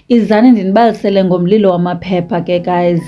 Izani ndinibalisele ngomlilo wamaphepha ke guys,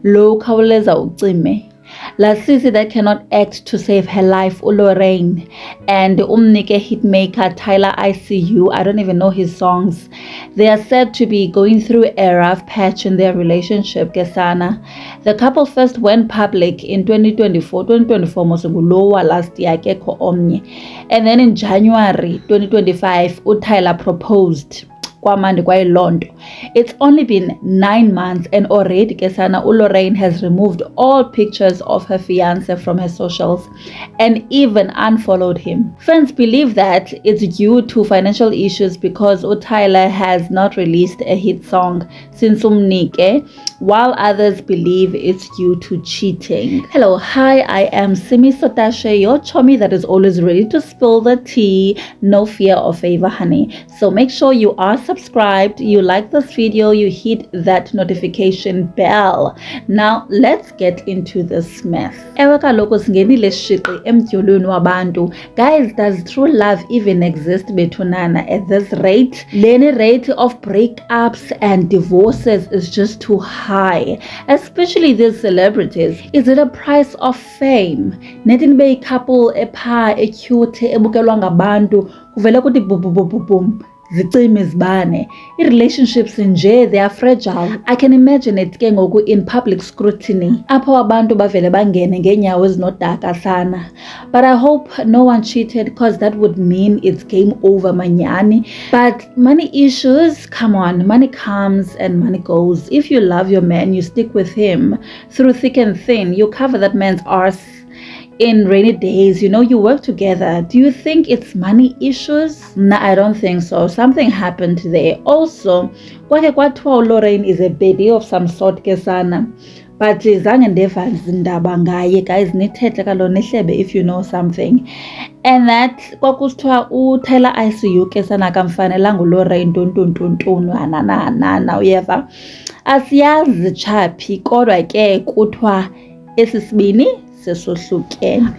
lo khawuleza ucime. La sisi that cannot act to save her life, Lorraine, and umnike hitmaker Tyler ICU, I don't even know his songs. They are said to be going through a rough patch in their relationship, Kesana. The couple first went public in 2024 mosugulowa last year, Keko Omni. And then in January 2025, Tyler proposed. It's only been 9 months and already Kesana Lorraine has removed all pictures of her fiancé from her socials and even unfollowed him. Fans believe that it's due to financial issues because Tyler has not released a hit song since Umnike, while others believe it's due to cheating. Hello, hi, I am Simi Sotashe, your chummy that is always ready to spill the tea, no fear or favor, honey. So make sure you are subscribed, you like this video, you hit that notification bell. Now let's get into this mess. Guys, does true love even exist betunana at this rate? The rate of breakups and divorces is just too high, especially these celebrities. Is it a price of fame? Netin be couple epa e cute ebukelwa ngabantu kuvela kuti boom. Relationships nje, they are fragile. I can imagine it ke ngoku in public scrutiny apho abantu bavele bangene ngenyawo ezinodaka sana. But I hope no one cheated because that would mean it's game over manyani. But money issues, come on, money comes and money goes. If you love your man, you stick with him through thick and thin. You cover that man's arse in rainy days, you work together. Do you think it's money issues? Nah, I don't think so. Something happened there. Also, Lorraine is a baby of some sort, Kesana. But zange ndeva zindaba ngaye, guys, nithethe kalo nehlebe if you know something. And that kwakusithiwa uTyler ICU Kesana kamfanelanga uLorraine ntontontonu na uyeva. Asiyazi chaphi kodwa ke kuthiwa esisibini.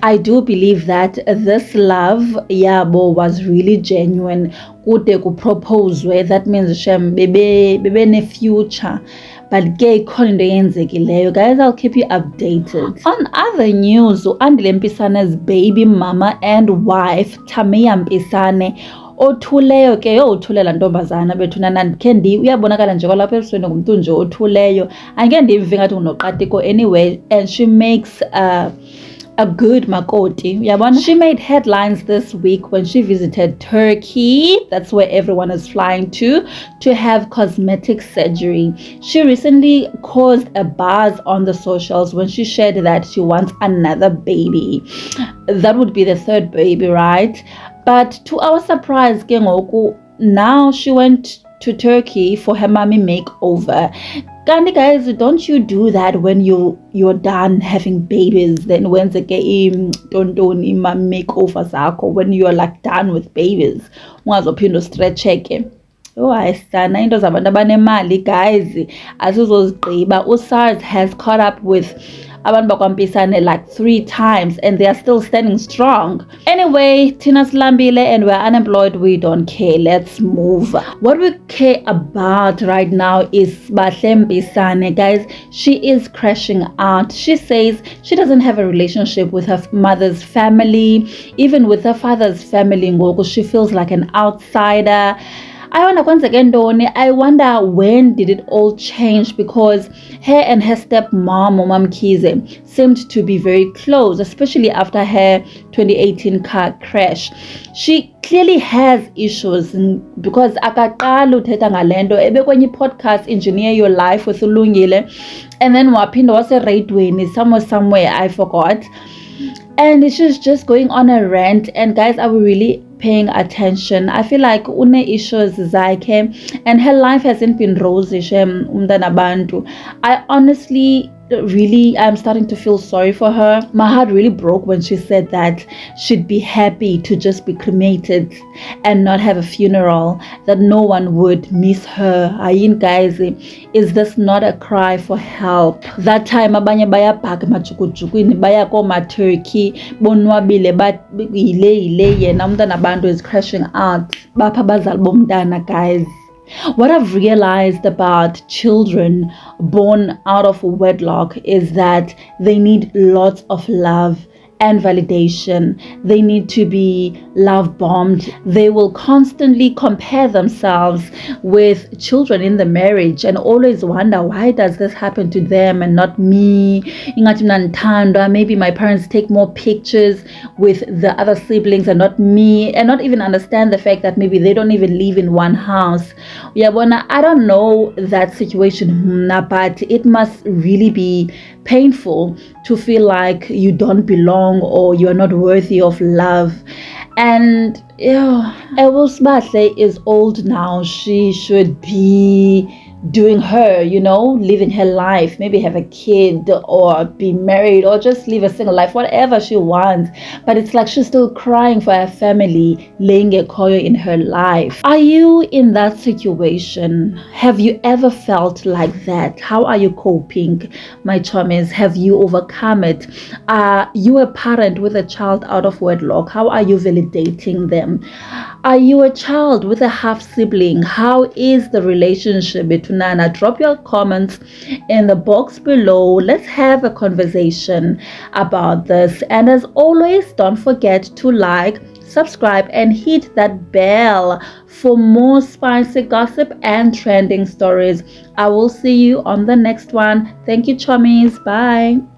I do believe that this love yabo was really genuine. Kude kupropose, that means shem bebe ne future. But gay guys, I'll keep you updated. On other news, Andile Mpisane's baby mama and wife Tamia Mpisane othuleyo ke othulela ntombazana bethuna ndikhe uyabonakala nje kwalapha ebusweni ngumuntu nje othuleyo angeke ndive ngathi unoqatiko anyway, and she makes a good makoti uyabona. She made headlines this week when she visited Turkey. That's where everyone is flying to have cosmetic surgery. She recently caused a buzz on the socials when she shared that she wants another baby. That would be the third baby, right? But to our surprise, now she went to Turkey for her mommy makeover. Kandi guys, don't you do that when you're done having babies? Then when's the tontoni mommy makeover zakho when you're like done with babies? Ungazophinda stretch ke. Oh, ayisana into zabantu abanemali guys asizozigqiba. uSARS has caught up with abantu bakwaMpisane like 3 times and they are still standing strong. Anyway, Tina Slambile and we're unemployed, we don't care. Let's move. What we care about right now is Bahle Mpisane, guys. She is crashing out. She says she doesn't have a relationship with her mother's family, even with her father's family. Ngoku she feels like an outsider. I wonder when did it all change, because her and her stepmom, Mom Kize, seemed to be very close, especially after her 2018 car crash. She clearly has issues because akaqala uthetha ngalento ebekwenye podcast Engineer Your Life with Ulungile, and then waphinda waseradweni somewhere I forgot, and she's just going on a rant. And guys, are we really paying attention? I feel like une issues zakhe and her life hasn't been rosy. I honestly really I'm starting to feel sorry for her. My heart really broke when she said that she'd be happy to just be cremated and not have a funeral, that no one would miss her. Ayin guys, is this not a cry for help? That time abanye baya bhaka majukujukwini baya koma Turkey bonwabile but ile yena umntana abantu is crashing out bapha bazali bomntana guys. What I've realized about children born out of wedlock is that they need lots of love and validation. They need to be love bombed. They will constantly compare themselves with children in the marriage and always wonder, why does this happen to them and not me? Maybe my parents take more pictures with the other siblings and not me, and not even understand the fact that maybe they don't even live in one house. I don't know that situation, but it must really be painful to feel like you don't belong or you are not worthy of love. And Ewusbahle is old now. She should be doing her, living her life, maybe have a kid or be married or just live a single life, whatever she wants. But it's like she's still crying for her family, laying a koyo in her life. Are you in that situation? Have you ever felt like that? How are you coping, my chummies? Have you overcome it? Are you a parent with a child out of wedlock? How are you validating them? Are you a child with a half sibling? How is the relationship between Nana? Drop your comments in the box below. Let's have a conversation about this. And as always, don't forget to like, subscribe, and hit that bell for more spicy gossip and trending stories. I will see you on the next one. Thank you, chummies. Bye.